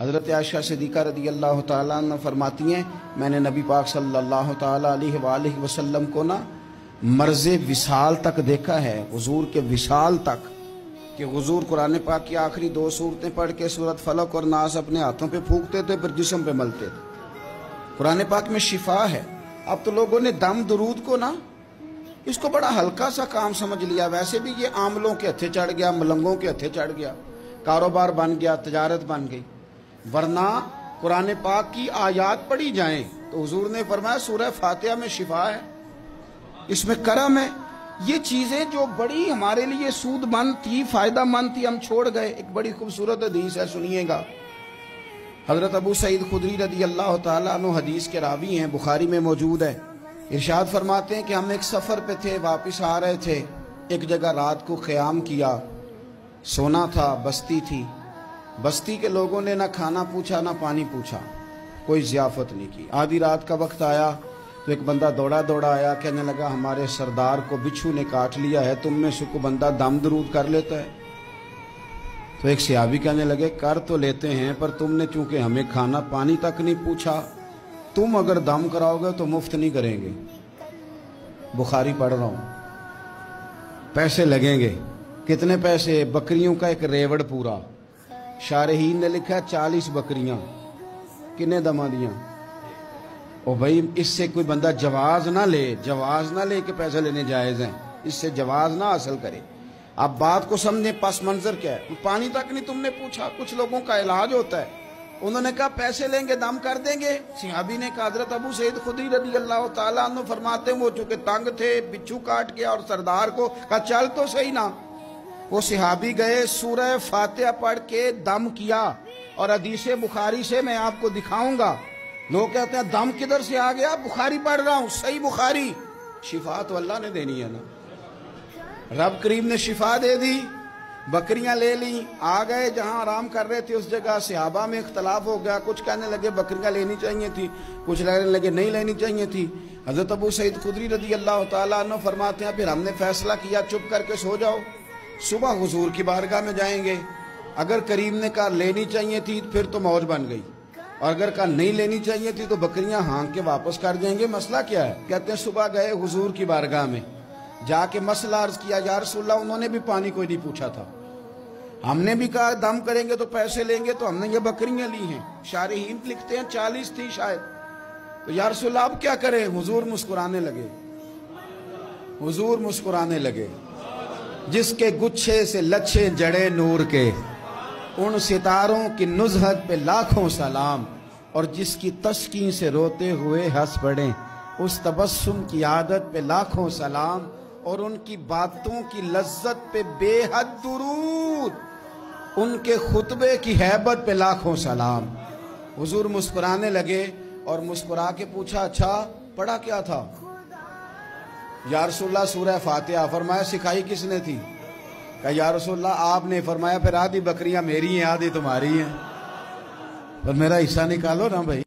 حضرت عائشہ صدیقہ رضی اللہ تعالیٰ عنہ فرماتی ہیں میں نے نبی پاک صلی اللہ تعالیٰ علیہ وآلہ وسلم کو مرض وصال تک دیکھا ہے، حضور کے وصال تک، کہ حضور قرآن پاک کی آخری 2 سورتیں پڑھ کے سورت فلق اور ناس اپنے ہاتھوں پہ پھونکتے تھے، پھر جسم پہ ملتے تھے۔ قرآن پاک میں شفا ہے۔ اب تو لوگوں نے دم درود کو اس کو بڑا ہلکا سا کام سمجھ لیا۔ ویسے بھی یہ عاملوں کے ہتھے چڑھ گیا، ملنگوں کے ہتھے چڑھ گیا، کاروبار بن گیا، تجارت بن گئی۔ ورنہ قرآن پاک کی آیات پڑھی جائیں تو حضور نے فرمایا سورہ فاتحہ میں شفا ہے، اس میں کرم ہے۔ یہ چیزیں جو بڑی ہمارے لیے سود مند تھی، فائدہ مند تھی، ہم چھوڑ گئے۔ ایک بڑی خوبصورت حدیث ہے، سنیے گا۔ حضرت ابو سعید خدری رضی اللہ تعالیٰ عنہ حدیث کے راوی ہیں، بخاری میں موجود ہے۔ ارشاد فرماتے ہیں کہ ہم ایک سفر پہ تھے، واپس آ رہے تھے، ایک جگہ رات کو قیام کیا، سونا تھا، بستی تھی۔ بستی کے لوگوں نے نہ کھانا پوچھا نہ پانی پوچھا، کوئی ضیافت نہیں کی۔ آدھی رات کا وقت آیا تو ایک بندہ دوڑا آیا، کہنے لگا ہمارے سردار کو بچھو نے کاٹ لیا ہے، تم میں سے کوئی بندہ دم درود کر لیتا ہے؟ تو ایک صحابی کہنے لگے کر تو لیتے ہیں، پر تم نے چونکہ ہمیں کھانا پانی تک نہیں پوچھا، تم اگر دم کراؤ گے تو مفت نہیں کریں گے۔ بخاری پڑھ رہا ہوں۔ پیسے لگیں گے۔ کتنے پیسے؟ بکریوں کا ایک ریوڑ پورا۔ شارحین نے لکھا 40 بکریاں۔ کنے دما دیاں؟ او بھائی اس سے کوئی بندہ جواز نہ لے کہ پیسے لینے جائز ہیں، اس سے جواز نہ حاصل کرے۔ اب بات کو سمجھیں، پس منظر کیا ہے؟ پانی تک نہیں تم نے پوچھا۔ کچھ لوگوں کا علاج ہوتا ہے، انہوں نے کہا پیسے لیں گے دم کر دیں گے۔ صحابی نے کہا حضرت ابو سعید خدری رضی اللہ تعالیٰ عنہ فرماتے ہیں وہ چونکہ تنگ تھے، بچھو کاٹ گیا، اور سردار کو کہا چل تو صحیح نا۔ وہ صحابی گئے، سورہ فاتحہ پڑھ کے دم کیا، اور حدیث بخاری سے میں آپ کو دکھاؤں گا۔ لوگ کہتے ہیں دم کدھر سے آ گیا؟ بخاری پڑھ رہا ہوں، صحیح بخاری۔ شفا تو اللہ نے دینی ہے نا، رب کریم نے شفا دے دی۔ بکریاں لے لیں، آ گئے جہاں آرام کر رہے تھے اس جگہ۔ صحابہ میں اختلاف ہو گیا، کچھ کہنے لگے بکریاں لینی چاہیے تھی، کچھ کہنے لگے نہیں لینی چاہیے تھی۔ حضرت ابو سعید خدری رضی اللہ تعالیٰ عنہ فرماتے ہیں پھر ہم نے فیصلہ کیا چپ کر کے سو جاؤ، صبح حضور کی بارگاہ میں جائیں گے۔ اگر کریم نے کہا لینی چاہیے تھی پھر تو موج بن گئی، اور اگر کہا نہیں لینی چاہیے تھی تو بکریاں ہانک کے واپس کر دیں گے۔ مسئلہ کیا ہے؟ کہتے ہیں صبح گئے حضور کی بارگاہ میں، جا کے مسئلہ عرض کیا، یا رسول اللہ انہوں نے بھی پانی کوئی نہیں پوچھا تھا، ہم نے بھی کہا دم کریں گے تو پیسے لیں گے، تو ہم نے یہ بکریاں لی ہیں۔ شارحین لکھتے ہیں 40 تھی شاید۔ تو یا رسول اللہ اب کیا کریں؟ حضور مسکرانے لگے۔ جس کے گچھے سے لچھے جڑے نور کے، ان ستاروں کی نزہت پہ لاکھوں سلام، اور جس کی تسکین سے روتے ہوئے ہنس پڑیں، اس تبسم کی عادت پہ لاکھوں سلام، اور ان کی باتوں کی لذت پہ بے حد درود، ان کے خطبے کی ہیبت پہ لاکھوں سلام۔ حضور مسکرانے لگے، اور مسکرا کے پوچھا اچھا پڑھا کیا تھا؟ یا رسول اللہ سورہ فاتحہ۔ فرمایا سکھائی کس نے تھی؟ کہا یا رسول اللہ آپ نے۔ فرمایا پھر آدھی بکریاں میری ہیں آدھی تمہاری ہیں، پر میرا حصہ نکالو نا بھائی۔